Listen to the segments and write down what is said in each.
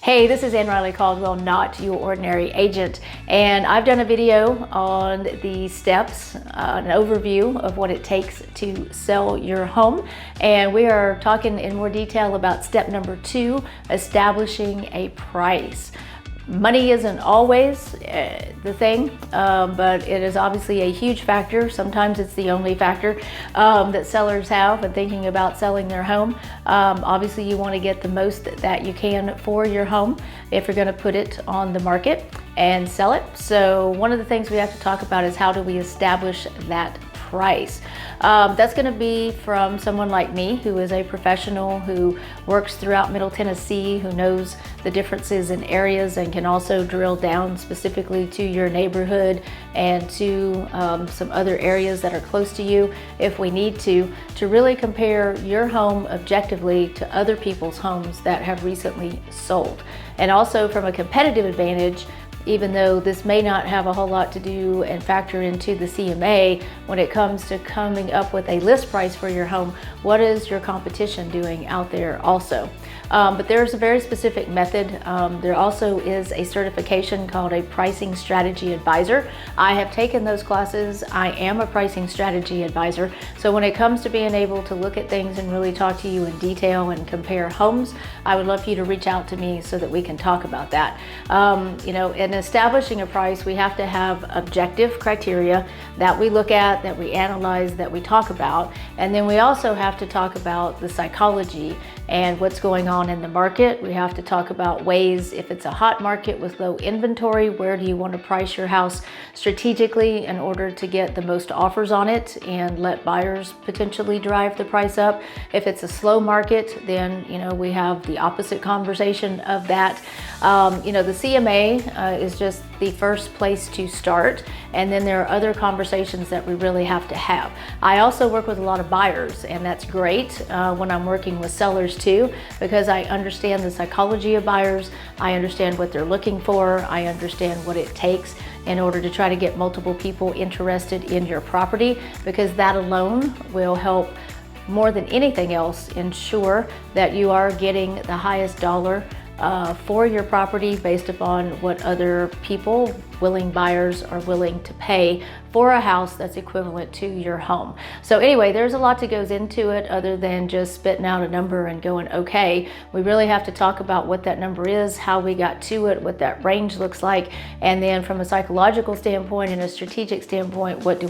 Hey, this is Ann-Riley Caldwell, not your ordinary agent, and I've done a video on the steps, an overview of what it takes to sell your home, and we are talking in more detail about step number 2, establishing a price. Money isn't always the thing, but it is obviously a huge factor. Sometimes it's the only factor that sellers have when thinking about selling their home. Obviously, you want to get the most that you can for your home if you're going to put it on the market and sell it. So one of the things we have to talk about is how do we establish that price. That's going to be from someone like me, who is a professional who works throughout Middle Tennessee, who knows the differences in areas and can also drill down specifically to your neighborhood and to some other areas that are close to you if we need to really compare your home objectively to other people's homes that have recently sold. And also from a competitive advantage, even though this may not have a whole lot to do and factor into the CMA when it comes to coming up with a list price for your home, what is your competition doing out there also? But there's a very specific method. There also is a certification called a pricing strategy advisor. I have taken those classes. I am a pricing strategy advisor. So when it comes to being able to look at things and really talk to you in detail and compare homes, I would love for you to reach out to me so that we can talk about that. In establishing a price, we have to have objective criteria that we look at, that we analyze, that we talk about. And then we also have to talk about the psychology and what's going on in the market. We have to talk about ways, if it's a hot market with low inventory, where do you want to price your house strategically in order to get the most offers on it and let buyers potentially drive the price up. If it's a slow market, then we have the opposite conversation of that. The CMA is just the first place to start, and then there are other conversations that we really have to have. I also work with a lot of buyers, and that's great when I'm working with sellers too, because I understand the psychology of buyers. I understand what they're looking for. I understand what it takes in order to try to get multiple people interested in your property, because that alone will help more than anything else ensure that you are getting the highest dollar for your property based upon what other people, willing buyers, are willing to pay for a house that's equivalent to your home. So anyway, there's a lot that goes into it other than just spitting out a number and going, okay. We really have to talk about what that number is, how we got to it, what that range looks like, and then from a psychological standpoint and a strategic standpoint, what do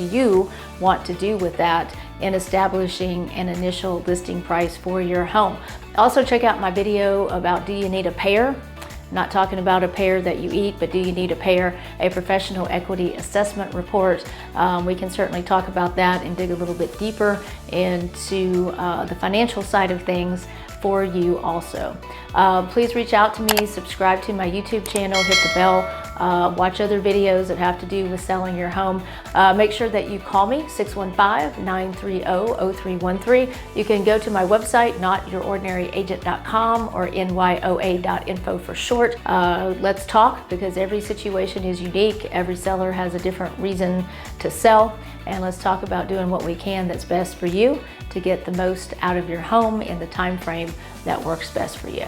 you want to do with that in establishing an initial listing price for your home. Also check out my video about, do you need a pair? I'm not talking about a pair that you eat, but do you need a pair, a professional equity assessment report? We can certainly talk about that and dig a little bit deeper into the financial side of things for you also. Please reach out to me, subscribe to my YouTube channel, hit the bell, watch other videos that have to do with selling your home. Make sure that you call me, 615-930-0313. You can go to my website, notyourordinaryagent.com or nyoa.info for short. Let's talk, because every situation is unique. Every seller has a different reason to sell, and let's talk about doing what we can that's best for you to get the most out of your home in the time frame that works best for you.